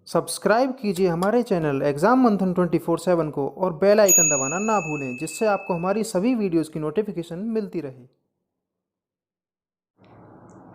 Subscribe कीजिए हमारे channel exam मंथन 24/7 को और बेल आइकन दबाना ना भूलें, जिससे आपको हमारी सभी वीडियोस की नोटिफिकेशन मिलती रहे।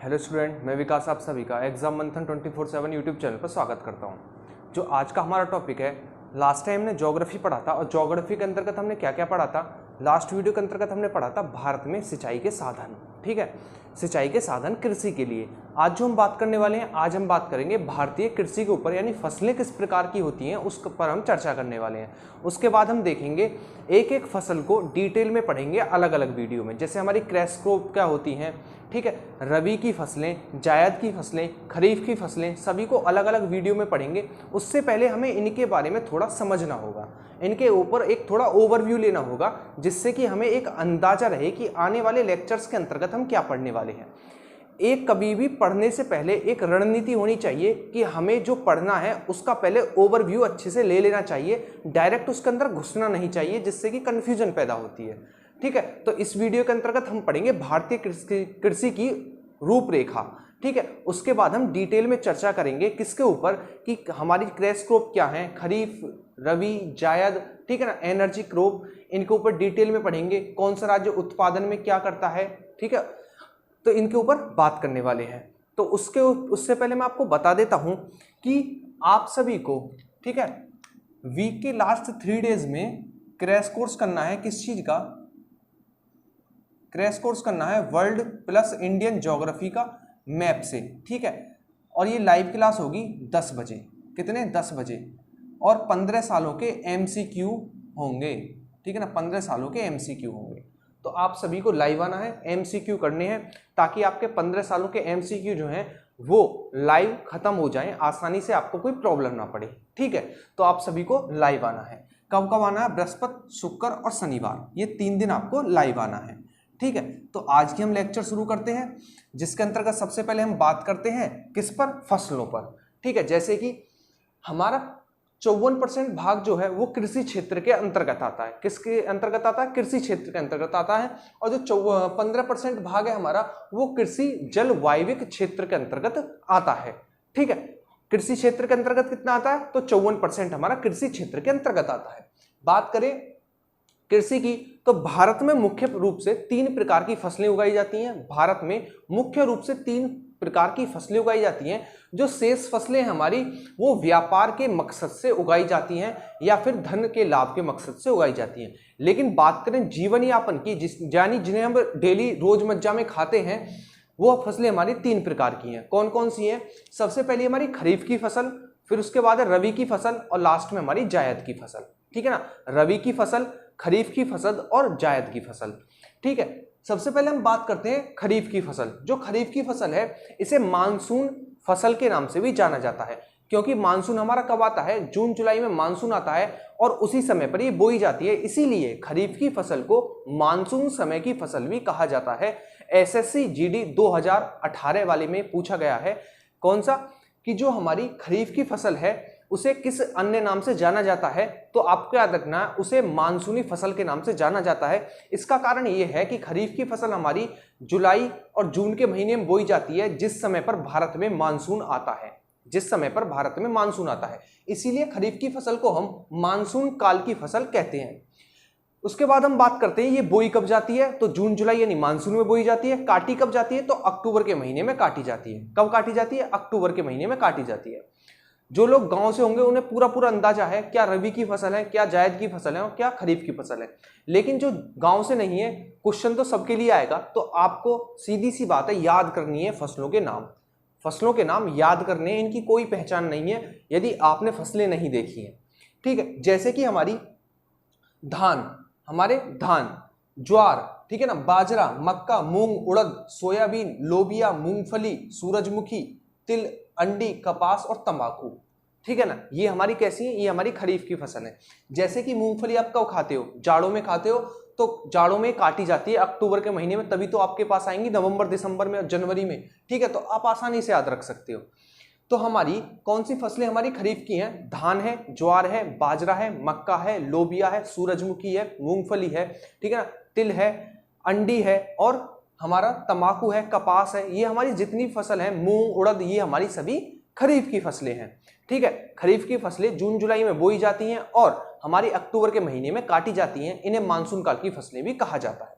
हेलो स्टूडेंट, मैं विकास आप सभी का एग्जाम मंथन 24/7 यूट्यूब चैनल पर स्वागत करता हूं। जो आज का हमारा टॉपिक है, लास्ट टाइम हमने ज्योग्राफी पढ़ा था और ज्योग्राफी के अंतर्गत हमने क्या क्या पढ़ा था। लास्ट वीडियो के अंतर्गत हमने पढ़ा था भारत में सिंचाई के साधन। ठीक है, सिंचाई के साधन कृषि के लिए। आज जो हम बात करने वाले हैं, आज हम बात करेंगे भारतीय कृषि के ऊपर, यानी फसलें किस प्रकार की होती हैं उस पर हम चर्चा करने वाले हैं। उसके बाद हम देखेंगे एक एक फसल को डिटेल में पढ़ेंगे अलग अलग वीडियो में। जैसे हमारी क्रॉप क्रॉप क्या होती हैं, ठीक है, रबी की फसलें, जायद की फसलें, खरीफ की फसलें, सभी को अलग अलग वीडियो में पढ़ेंगे। उससे पहले हमें इनके बारे में थोड़ा समझना होगा, इनके ऊपर एक थोड़ा ओवरव्यू लेना होगा, जिससे कि हमें एक अंदाजा रहे कि आने वाले लेक्चर्स के अंतर्गत हम क्या पढ़ने वाले हैं। एक कभी भी पढ़ने से पहले एक रणनीति होनी चाहिए कि हमें जो पढ़ना है उसका पहले ओवरव्यू अच्छे से ले लेना चाहिए, डायरेक्ट उसके अंदर घुसना नहीं चाहिए, जिससे कि कन्फ्यूजन पैदा होती है। ठीक है, तो इस वीडियो के अंतर्गत हम पढ़ेंगे भारतीय कृषि की रूपरेखा। ठीक है, उसके बाद हम डिटेल में चर्चा करेंगे किसके ऊपर, कि हमारी क्रॉप क्या है, खरीफ, रबी, जायद, ठीक है ना, एनर्जी क्रॉप, इनके ऊपर डिटेल में पढ़ेंगे। कौन सा राज्य उत्पादन में क्या करता है, ठीक है, तो इनके ऊपर बात करने वाले हैं। तो उससे पहले मैं आपको बता देता हूं कि आप सभी को, ठीक है, वीक के लास्ट 3 डेज में क्रैश कोर्स करना है। किस चीज का क्रैश कोर्स करना है? वर्ल्ड प्लस इंडियन ज्योग्राफी का मैप से। ठीक है, और ये लाइव क्लास होगी 10 बजे। कितने? 10 बजे। और 15 सालों के एमसीक्यू होंगे। ठीक है ना, 15 सालों के एमसीक्यू होंगे। तो आप सभी को लाइव आना है, एमसीक्यू करने हैं, ताकि आपके 15 सालों के एमसीक्यू जो हैं वो लाइव खत्म हो जाएं, आसानी से आपको कोई प्रॉब्लम ना पड़े। ठीक है, तो आप सभी को लाइव आना है। कब कब आना है? बृहस्पति, शुक्र और शनिवार, ये 3 दिन आपको लाइव आना है। ठीक है, तो आज की हम लेक्चर शुरू करते हैं, जिसके अंतर्गत सबसे पहले हम बात करते हैं किस पर? फसलों पर। ठीक है, जैसे कि हमारा 54% भाग जो है वो कृषि क्षेत्र के अंतर्गत आता है। किसके अंतर्गत आता है? कृषि क्षेत्र के अंतर्गत आता है। और जो 15% भाग है हमारा, वो कृषि जलवायविक क्षेत्र के अंतर्गत आता है। ठीक है, कृषि क्षेत्र के अंतर्गत कितना आता है? तो 54% हमारा कृषि क्षेत्र के अंतर्गत आता है। बात करें कृषि की, तो भारत में मुख्य रूप से 3 प्रकार की फसलें उगाई जाती हैं। भारत में मुख्य रूप से 3 प्रकार की फसलें उगाई जाती हैं। जो शेष फसलें हमारी, वो व्यापार के मकसद से उगाई जाती हैं या फिर धन के लाभ के मकसद से उगाई जाती हैं। लेकिन बात करें जीवन यापन की, यानी जिन्हें हम डेली रोजमर्रा में खाते हैं, वो फसलें हमारी 3 प्रकार की हैं। कौन कौन सी हैं? सबसे पहले हमारी खरीफ की फसल, फिर उसके बाद है रबी की फसल, और लास्ट में हमारी जायद की फसल। ठीक है ना, रबी की फसल, खरीफ की फसल और जायद की फसल। ठीक है, सबसे पहले हम बात करते हैं खरीफ की फसल। जो खरीफ की फसल है, इसे मानसून फसल के नाम से भी जाना जाता है, क्योंकि मानसून हमारा कब आता है? जून जुलाई में मानसून आता है, और उसी समय पर ये बोई जाती है। इसीलिए खरीफ की फसल को मानसून समय की फसल भी कहा जाता है। एसएससी जीडी 2018 वाले में पूछा गया है, कौन सा, कि जो हमारी खरीफ की फसल है उसे किस अन्य नाम से जाना जाता है? तो आपको याद रखना है, उसे मानसूनी फसल के नाम से जाना जाता है। इसका कारण यह है कि खरीफ की फसल हमारी जुलाई और जून के महीने में बोई जाती है, जिस समय पर भारत में मानसून आता है, जिस समय पर भारत में मानसून आता है। इसीलिए खरीफ की फसल को हम मानसून काल की फसल कहते हैं। उसके बाद हम बात करते हैं ये बोई कब जाती है? तो जून जुलाई यानी मानसून में बोई जाती है। काटी कब जाती है? तो अक्टूबर के महीने में काटी जाती है। कब काटी जाती है? अक्टूबर के महीने में काटी जाती है। जो लोग गांव से होंगे उन्हें पूरा पूरा अंदाजा है, क्या रबी की फसल है, क्या जायद की फसल है और क्या खरीफ की फसल है। लेकिन जो गांव से नहीं है, क्वेश्चन तो सबके लिए आएगा, तो आपको सीधी सी बात है, याद करनी है फसलों के नाम। फसलों के नाम याद करने हैं, इनकी कोई पहचान नहीं है यदि आपने फसलें नहीं देखी हैं। ठीक है, जैसे कि हमारी धान, हमारे धान, ज्वार, ठीक है ना, बाजरा, मक्का, मूंग, उड़द, सोयाबीन, लोबिया, मूंगफली, सूरजमुखी, तिल, अंडी, कपास और तंबाकू। ठीक है ना, ये हमारी कैसी है? ये हमारी खरीफ की फसल है। जैसे कि मूंगफली आप कब खाते हो? जाड़ों में खाते हो, तो जाड़ों में काटी जाती है अक्टूबर के महीने में, तभी तो आपके पास आएंगी नवंबर दिसंबर में और जनवरी में। ठीक है, तो आप आसानी से याद रख सकते हो। तो हमारी कौन सी फसलें हमारी खरीफ की हैं? धान है, ज्वार है, बाजरा है, मक्का है, लोबिया है, सूरजमुखी है, मूंगफली है, ठीक है ना, तिल है, अंडी है और हमारा तंबाकू है, कपास है। ये हमारी जितनी फसल है, मूंग, उड़द, ये हमारी सभी खरीफ की फसलें हैं। ठीक है, खरीफ की फसलें जून जुलाई में बोई जाती हैं और हमारी अक्टूबर के महीने में काटी जाती हैं। इन्हें मानसून काल की फसलें भी कहा जाता है।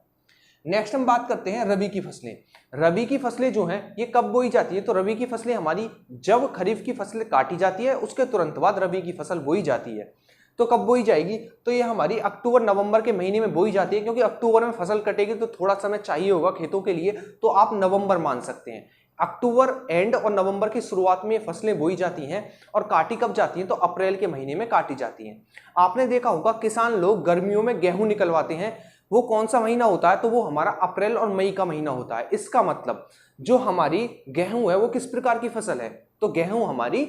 नेक्स्ट हम बात करते हैं रबी की फसलें। रबी की फसलें जो हैं ये कब बोई जाती है? तो रबी की फसलें हमारी जब खरीफ की फसलें काटी जाती है उसके तुरंत बाद रबी की फसल बोई जाती है। तो कब बोई जाएगी? तो ये हमारी अक्टूबर नवंबर के महीने में बोई जाती है, क्योंकि अक्टूबर में फसल कटेगी तो थोड़ा समय चाहिए होगा खेतों के लिए, तो आप नवंबर मान सकते हैं। अक्टूबर एंड और नवंबर की शुरुआत में ये फसलें बोई जाती हैं और काटी कब जाती हैं? तो अप्रैल के महीने में काटी जाती हैं। आपने देखा होगा किसान लोग गर्मियों में गेहूं निकलवाते हैं, वो कौन सा महीना होता है? तो वो हमारा अप्रैल और मई का महीना होता है। इसका मतलब जो हमारी गेहूं है वो किस प्रकार की फसल है? तो गेहूं हमारी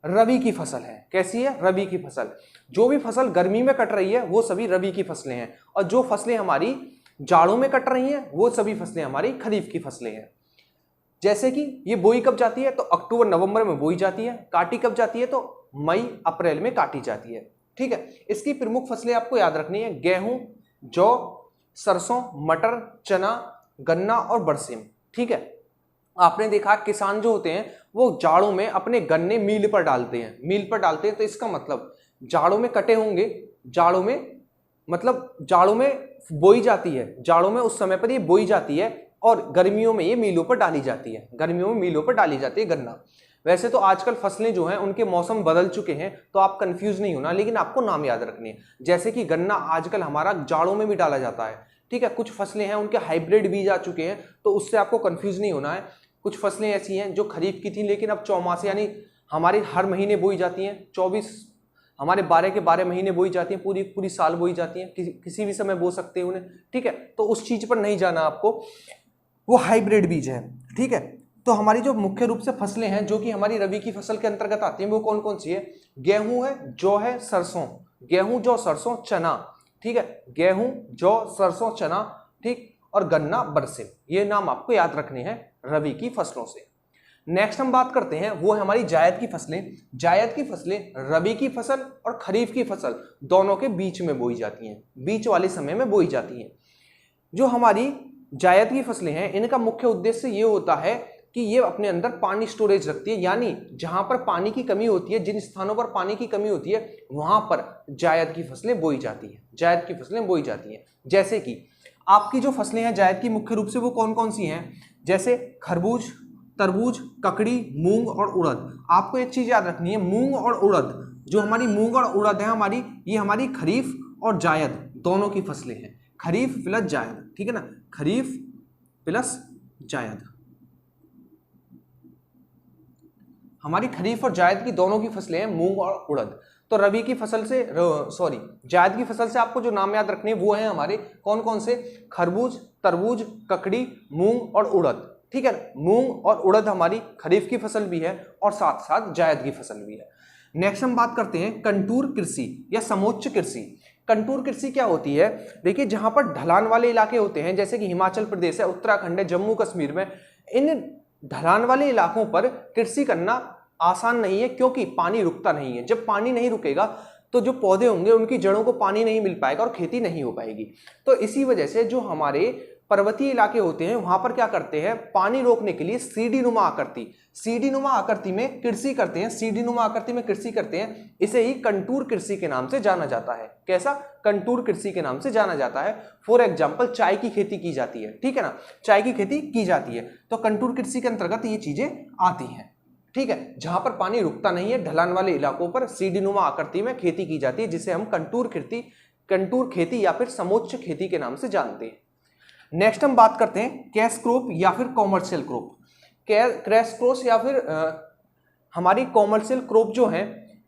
रबी की फसल है। कैसी है? रबी की फसल। जो भी फसल गर्मी में कट रही है वो सभी रबी की फसलें हैं, और जो फसलें हमारी जाड़ों में कट रही हैं वो सभी फसलें हमारी खरीफ की फसलें हैं। जैसे कि ये बोई कब जाती है? तो अक्टूबर नवंबर में बोई जाती है। काटी कब जाती है? तो मई अप्रैल में काटी जाती है। ठीक है, इसकी प्रमुख फसलें आपको याद रखनी है, गेहूं, जौ, सरसों, मटर, चना, गन्ना और बरसीम। ठीक है, आपने देखा किसान जो होते हैं वो जाड़ों में अपने गन्ने मील पर डालते हैं, तो इसका मतलब जाड़ों में कटे होंगे, जाड़ों में बोई जाती है, जाड़ों में उस समय पर ये बोई जाती है और गर्मियों में ये मीलों पर डाली जाती है, गन्ना। वैसे तो आजकल फसलें जो हैं उनके मौसम बदल चुके हैं, तो आप कंफ्यूज नहीं होना, लेकिन आपको नाम याद रखने हैं। जैसे कि गन्ना आजकल हमारा जाड़ों में भी डाला जाता है। ठीक है, कुछ फसलें हैं उनके हाइब्रिड बीज आ चुके हैं, तो उससे आपको कंफ्यूज नहीं होना है। कुछ फसलें ऐसी हैं जो खरीफ की थी लेकिन अब चौमासे यानी हमारी हर महीने बोई जाती हैं, 24 हमारे 12 के 12 महीने बोई जाती हैं, पूरी साल बोई जाती हैं, किसी भी समय बो सकते हैं उन्हें। ठीक है, तो उस चीज पर नहीं जाना आपको, वो हाइब्रिड बीज है। ठीक है, तो हमारी जो मुख्य रूप से फसलें हैं जो कि हमारी रबी की फसल के अंतर्गत आती हैं वो कौन कौन सी है? गेहूं है, जौ है, सरसों, गेहूं, जौ, सरसों, चना। ठीक है, गेहूं, जौ, सरसों, चना, ठीक, और गन्ना, बरसीम। ये नाम आपको याद रखने हैं रबी की फसलों से। नेक्स्ट हम बात करते हैं वो है हमारी जायद की फसलें। जायद की फसलें रबी की फसल और खरीफ की फसल दोनों के बीच में बोई जाती हैं, बीच वाले समय में बोई जाती हैं। जो हमारी जायद की फसलें हैं इनका मुख्य उद्देश्य ये होता है कि ये अपने अंदर पानी स्टोरेज रखती है, यानी जहां पर पानी की कमी होती है, जिन स्थानों पर पानी की कमी होती है वहां पर जायद की फसलें बोई जाती हैं। जैसे कि आपकी जो फसलें हैं जायद की मुख्य रूप से वो कौन कौन सी हैं? जैसे खरबूज, तरबूज, ककड़ी, मूंग और उड़द। आपको एक चीज याद रखनी है, मूंग और उड़द, जो हमारी मूंग और उड़द है हमारी, ये हमारी खरीफ और जायद दोनों की फसलें हैं। खरीफ प्लस जायद, ठीक है ना, खरीफ प्लस जायद, हमारी खरीफ और जायद की दोनों की फसलें हैं मूंग और उड़द। तो रबी की फसल से जायद की फसल से आपको जो नाम याद रखने हैं वो है हमारे कौन कौन से? खरबूज, तरबूज, ककड़ी, मूंग और उड़द। ठीक है, मूंग और उड़द हमारी खरीफ की फसल भी है और साथ साथ जायद की फसल भी है। नेक्स्ट हम बात करते हैं कंटूर कृषि या समोच्च कृषि। कंटूर कृषि क्या होती है? देखिए, जहां पर ढलान वाले इलाके होते हैं जैसे कि हिमाचल प्रदेश है, उत्तराखंड है, जम्मू कश्मीर में, इन ढलान वाले इलाकों पर कृषि करना आसान नहीं है, क्योंकि पानी रुकता नहीं है। जब पानी नहीं रुकेगा तो जो पौधे होंगे उनकी जड़ों को पानी नहीं मिल पाएगा और खेती नहीं हो पाएगी। तो इसी वजह से जो हमारे पर्वतीय इलाके होते हैं वहां पर क्या करते हैं, पानी रोकने के लिए सीढ़ी नुमा आकृति में कृषि करते हैं। इसे ही कंटूर कृषि के नाम से जाना जाता है। कैसा? कंटूर कृषि के नाम से जाना जाता है। फॉर एग्जाम्पल चाय की खेती की जाती है, ठीक है ना, चाय की खेती की जाती है तो कंटूर कृषि के अंतर्गत ये चीजें आती हैं। ठीक है, जहां पर पानी रुकता नहीं है, ढलान वाले इलाकों पर सीढ़ी नुमा आकृति में खेती की जाती है, जिसे हम कंटूर खेती या फिर समोच्च खेती के नाम से जानते हैं। नेक्स्ट हम बात करते हैं कैश क्रॉप या फिर कॉमर्शियल क्रॉप। कैश क्रॉप या फिर हमारी कॉमर्शियल क्रॉप जो है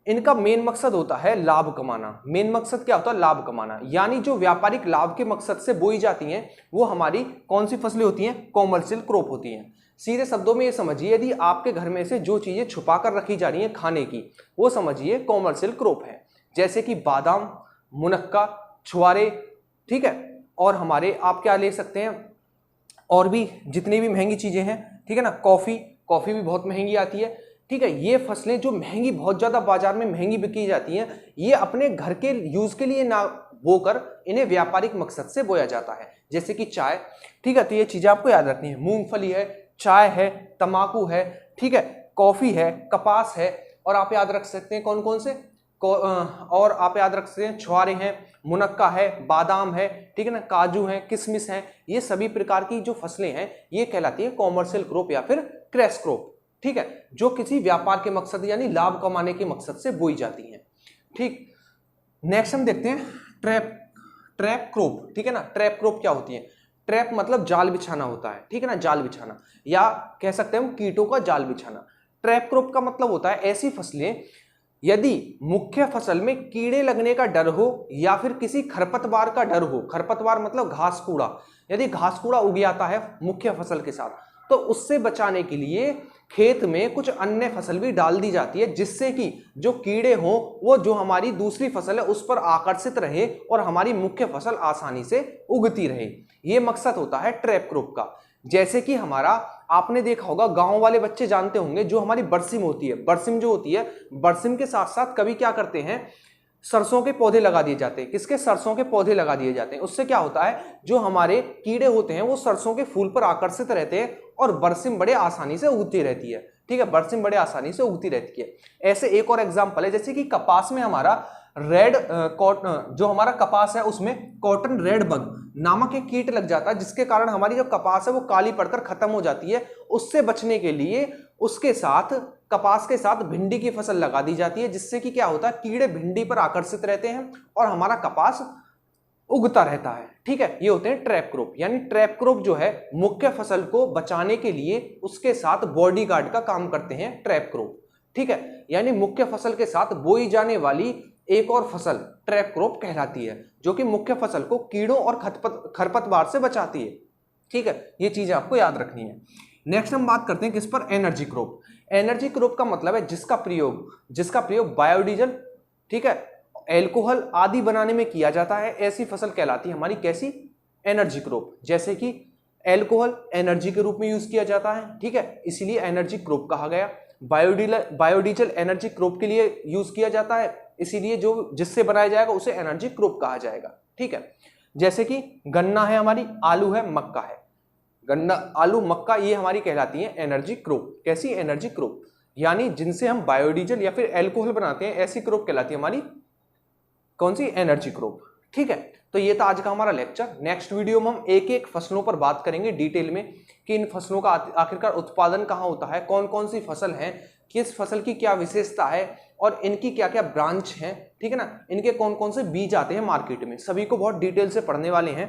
इनका मेन मकसद होता है लाभ कमाना। मेन मकसद क्या होता है? लाभ कमाना, यानी जो व्यापारिक लाभ के मकसद से बोई जाती हैं वो हमारी कौन सी फसलें होती हैं? कॉमर्शियल क्रॉप होती हैं। सीधे शब्दों में ये समझिए, यदि आपके घर में से जो चीजें छुपा कर रखी जा रही हैं खाने की, वो समझिए कॉमर्शियल क्रॉप है। जैसे कि बादाम, मुनक्का, छुआरे, ठीक है, और हमारे आप क्या ले सकते हैं और भी जितनी भी महंगी चीजें हैं, ठीक है ना, कॉफी भी बहुत महंगी आती है। ठीक है, ये फसलें जो महंगी, बहुत ज्यादा बाजार में महंगी बिकी जाती हैं, ये अपने घर के यूज के लिए ना बोकर इन्हें व्यापारिक मकसद से बोया जाता है। जैसे कि चाय, ठीक है, तो ये चीजें आपको याद रखनी है। मूंगफली है, चाय है, तंबाकू है, ठीक है, कॉफी है, कपास है, और आप याद रख सकते हैं कौन कौन से, और आप याद रख सकते हैं छुआरे हैं, मुनक्का है, बादाम है, ठीक है ना, काजू है, किशमिश है। ये सभी प्रकार की जो फसलें हैं ये कहलाती है कॉमर्शियल क्रॉप या फिर क्रैश क्रॉप, ठीक है, जो किसी व्यापार के मकसद यानी लाभ कमाने के मकसद से बोई जाती हैं। ठीक, नेक्स्ट हम देखते हैं ट्रैप क्रॉप, ठीक है ना। ट्रैप क्रॉप क्या होती है? ट्रैप मतलब जाल बिछाना होता है, ठीक है ना, जाल बिछाना, या कह सकते हैं हम कीटों का जाल बिछाना। ट्रैप क्रॉप का मतलब होता है ऐसी फसलें यदि मुख्य फसल में कीड़े लगने का डर हो या फिर किसी खरपतवार का डर हो। खरपतवार मतलब घास कूड़ा, यदि घास कूड़ा उग जाता है मुख्य फसल के साथ तो उससे बचाने के लिए खेत में कुछ अन्य फसल भी डाल दी जाती है, जिससे कि जो कीड़े हों वो जो हमारी दूसरी फसल है उस पर आकर्षित रहे और हमारी मुख्य फसल आसानी से उगती रहे। ये मकसद होता है ट्रैप क्रॉप का। जैसे कि हमारा, आपने देखा होगा, गांव वाले बच्चे जानते होंगे, जो हमारी बरसिम होती है, बरसिम जो होती है, बरसिम के साथ साथ कभी क्या करते हैं, सरसों के पौधे लगा दिए जाते हैं। किसके? सरसों के पौधे लगा दिए जाते हैं। उससे क्या होता है, जो हमारे कीड़े होते हैं वो सरसों के फूल पर आकर्षित रहते हैं और बरसिम बड़े आसानी से उगती रहती है, ठीक है, बरसिम बड़े आसानी से उगती रहती है। ऐसे एक और एग्जाम्पल है, जैसे कि कपास में हमारा रेड जो हमारा कपास है उसमें कॉटन रेड बग नामक एक कीट लग जाता है, जिसके कारण हमारी जो कपास है वो काली पड़कर खत्म हो जाती है। उससे बचने के लिए उसके साथ, कपास के साथ भिंडी की फसल लगा दी जाती है, जिससे कि क्या होता है, कीड़े भिंडी पर आकर्षित रहते हैं और हमारा कपास उगता रहता है, ठीक है। ये होते हैं ट्रैप क्रॉप। यानी ट्रैप क्रॉप जो है मुख्य फसल को बचाने के लिए उसके साथ बॉडीगार्ड का काम करते हैं ट्रैप क्रॉप, ठीक है। यानी मुख्य फसल के साथ बोई जाने वाली एक और फसल ट्रैप क्रॉप कहलाती है, जो कि मुख्य फसल को कीड़ों और खरपतवार से बचाती है, ठीक है। ये चीजें आपको याद रखनी है। नेक्स्ट हम बात करते हैं किस पर? Energy crop. एनर्जी क्रॉप का मतलब है जिसका प्रयोग बायोडीजल, ठीक है, एल्कोहल आदि बनाने में किया जाता है। ऐसी फसल कहलाती है हमारी कैसी? Energy crop. जैसे कि एल्कोहल एनर्जी के रूप में यूज किया जाता है, ठीक है, इसीलिए एनर्जी क्रॉप कहा गया। बायोडीजल एनर्जी क्रॉप के लिए यूज किया जाता है, इसीलिए जो जिससे बनाया जाएगा उसे एनर्जी क्रॉप कहा जाएगा, ठीक है। जैसे कि गन्ना है हमारी, आलू है, मक्का है। गन्ना, आलू, मक्का ये हमारी कहलाती है एनर्जी क्रॉप। कैसी? Energy crop. यानी जिनसे हम बायोडीजल या फिर एल्कोहल बनाते हैं, ऐसी क्रॉप कहलाती है हमारी कौन सी? एनर्जी क्रॉप, ठीक है। तो ये था आज का हमारा लेक्चर। नेक्स्ट वीडियो में हम एक एक फसलों पर बात करेंगे डिटेल में कि इन फसलों का आखिरकार उत्पादन कहाँ होता है, कौन कौन सी फसल है, किस फसल की क्या विशेषता है और इनकी क्या क्या ब्रांच हैं, ठीक है ना, इनके कौन कौन से बीज आते हैं मार्केट में, सभी को बहुत डिटेल से पढ़ने वाले हैं।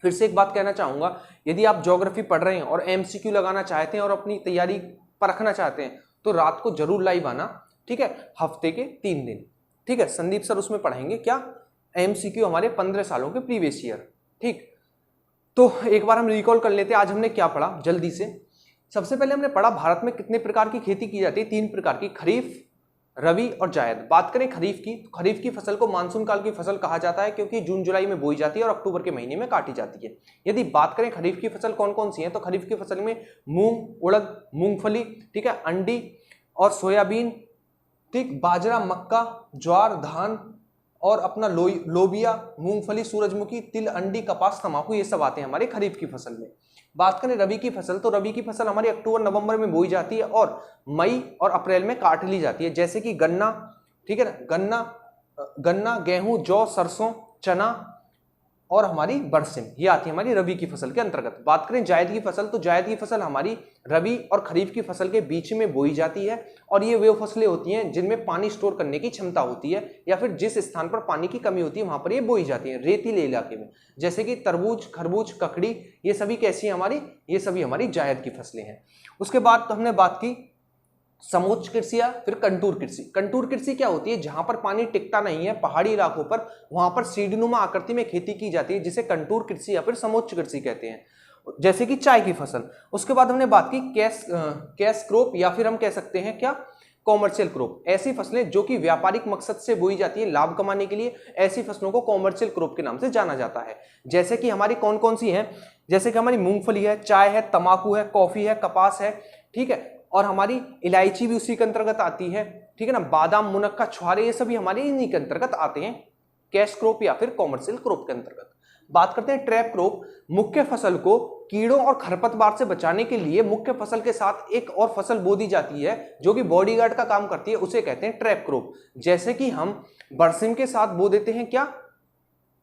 फिर से एक बात कहना चाहूंगा, यदि आप ज्योग्राफी पढ़ रहे हैं और एमसीक्यू लगाना चाहते हैं और अपनी तैयारी परखना चाहते हैं तो रात को जरूर लाइव आना, ठीक है, हफ्ते के 3 दिन, ठीक है। संदीप सर उसमें पढ़ाएंगे क्या? एमसीक्यू हमारे 15 सालों के प्रीवियस ईयर, ठीक। तो एक बार हम रिकॉल कर लेते हैं आज हमने क्या पढ़ा जल्दी से। सबसे पहले हमने पढ़ा भारत में कितने प्रकार की खेती की जाती है? 3 प्रकार की, खरीफ, रबी और जायद। बात करें खरीफ की, तो खरीफ की फसल को मानसून काल की फसल कहा जाता है, क्योंकि जून जुलाई में बोई जाती है और अक्टूबर के महीने में काटी जाती है। यदि बात करें खरीफ की फसल कौन कौन सी है, तो खरीफ की फसल में मूंग, उड़द, मूंगफली, ठीक है, अंडी और सोयाबीन, ठीक, बाजरा, मक्का, ज्वार, धान और अपना लोबिया, मूंगफली, सूरजमुखी, तिल, अंडी, कपास, तंबाकू, ये सब आते हैं हमारे खरीफ की फसल में। बात करें रबी की फसल, तो रबी की फसल हमारी अक्टूबर नवंबर में बोई जाती है और मई और अप्रैल में काट ली जाती है। जैसे कि गन्ना, ठीक है ना, गन्ना, गेहूं, जौ, सरसों, चना और हमारी बरसिम, ये आती है हमारी रबी की फसल के अंतर्गत। बात करें जायद की फसल, तो जायद की फसल हमारी रबी और खरीफ की फसल के बीच में बोई जाती है और ये वे फसलें होती हैं जिनमें पानी स्टोर करने की क्षमता होती है या फिर जिस स्थान पर पानी की कमी होती है वहां पर ये बोई जाती है, रेतीले इलाके में। जैसे कि तरबूज, खरबूज, ककड़ी, ये सभी कैसी है हमारी? ये सभी हमारी जायद की फसलें हैं। उसके बाद तो हमने बात की समोच्च कृषि या फिर कंटूर कृषि। कंटूर कृषि क्या होती है? जहां पर पानी टिकता नहीं है, पहाड़ी इलाकों पर, वहां पर सीढ़ीनुमा आकृति में खेती की जाती है, जिसे कंटूर कृषि या फिर समोच्च कृषि कहते हैं। जैसे कि चाय की फसल। उसके बाद हमने बात की कैश क्रॉप या फिर हम कह सकते हैं क्या? Commercial crop. ऐसी फसलें जो कि व्यापारिक मकसद से बोई जाती है लाभ कमाने के लिए, ऐसी फसलों को कॉमर्शियल क्रॉप के नाम से जाना जाता है। जैसे कि हमारी कौन कौन सी हैं? जैसे कि हमारी मूंगफली है, चाय है, तंबाकू है, कॉफी है, कपास है, ठीक है, और हमारी इलायची भी उसी के अंतर्गत आती है, ठीक है ना, बादाम, मुनक्का, छुआरे, ये सभी हमारे इन्हीं के अंतर्गत आते हैं, कैश क्रॉप या फिर कॉमर्शियल क्रॉप के अंतर्गत। बात करते हैं ट्रैप क्रॉप। मुख्य फसल को कीड़ों और खरपतवार से बचाने के लिए मुख्य फसल के साथ एक और फसल बो दी जाती है जो कि बॉडीगार्ड का काम करती है, उसे कहते हैं ट्रैप क्रॉप। जैसे कि हम बरसिम के साथ बो देते हैं क्या,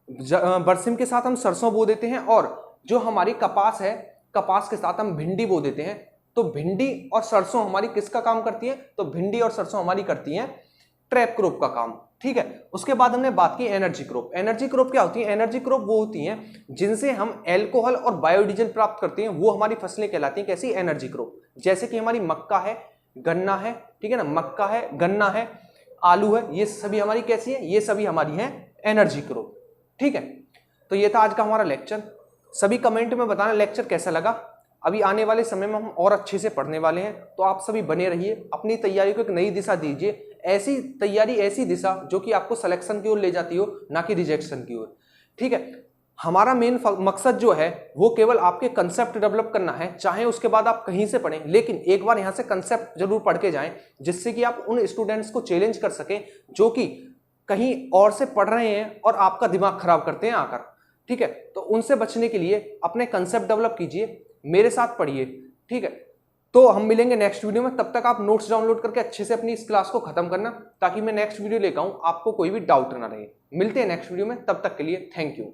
बरसिम के साथ हम सरसों बो देते हैं, और जो हमारी कपास है, कपास के साथ हम भिंडी बो देते हैं। तो भिंडी और सरसों हमारी किसका काम करती है, तो भिंडी और सरसों हमारी करती हैं ट्रैप क्रॉप का काम, ठीक है। उसके बाद हमने बात की एनर्जी क्रॉप। एनर्जी क्रॉप क्या होती है, एनर्जी क्रॉप वो होती हैं जिनसे हम एल्कोहल और बायोडीजल प्राप्त करते हैं, वो हमारी फसलें कहलाती हैं कैसी, एनर्जी क्रॉप। जैसे कि हमारी मक्का है, गन्ना है, ठीक है ना, मक्का है, गन्ना है, आलू है, ये सभी हमारी कैसी है, ये सभी हमारी हैं एनर्जी क्रॉप, ठीक है। तो ये था आज का हमारा लेक्चर। सभी कमेंट में बताना लेक्चर कैसा लगा। अभी आने वाले समय में हम और अच्छे से पढ़ने वाले हैं, तो आप सभी बने रहिए, अपनी तैयारी को एक नई दिशा दीजिए। ऐसी तैयारी, ऐसी दिशा जो कि आपको सिलेक्शन की ओर ले जाती हो, ना कि रिजेक्शन की ओर, ठीक है। हमारा मेन मकसद जो है वो केवल आपके कंसेप्ट डेवलप करना है, चाहे उसके बाद आप कहीं से पढ़ें, लेकिन एक बार यहाँ से कंसेप्ट जरूर पढ़ के जाएं, जिससे कि आप उन स्टूडेंट्स को चैलेंज कर सकें जो कि कहीं और से पढ़ रहे हैं और आपका दिमाग खराब करते हैं आकर, ठीक है। तो उनसे बचने के लिए अपने कंसेप्ट डेवलप कीजिए, मेरे साथ पढ़िए, ठीक है। तो हम मिलेंगे नेक्स्ट वीडियो में, तब तक आप नोट्स डाउनलोड करके अच्छे से अपनी इस क्लास को खत्म करना, ताकि मैं नेक्स्ट वीडियो लेकर आऊं आपको कोई भी डाउट ना रहे। मिलते हैं नेक्स्ट वीडियो में, तब तक के लिए थैंक यू।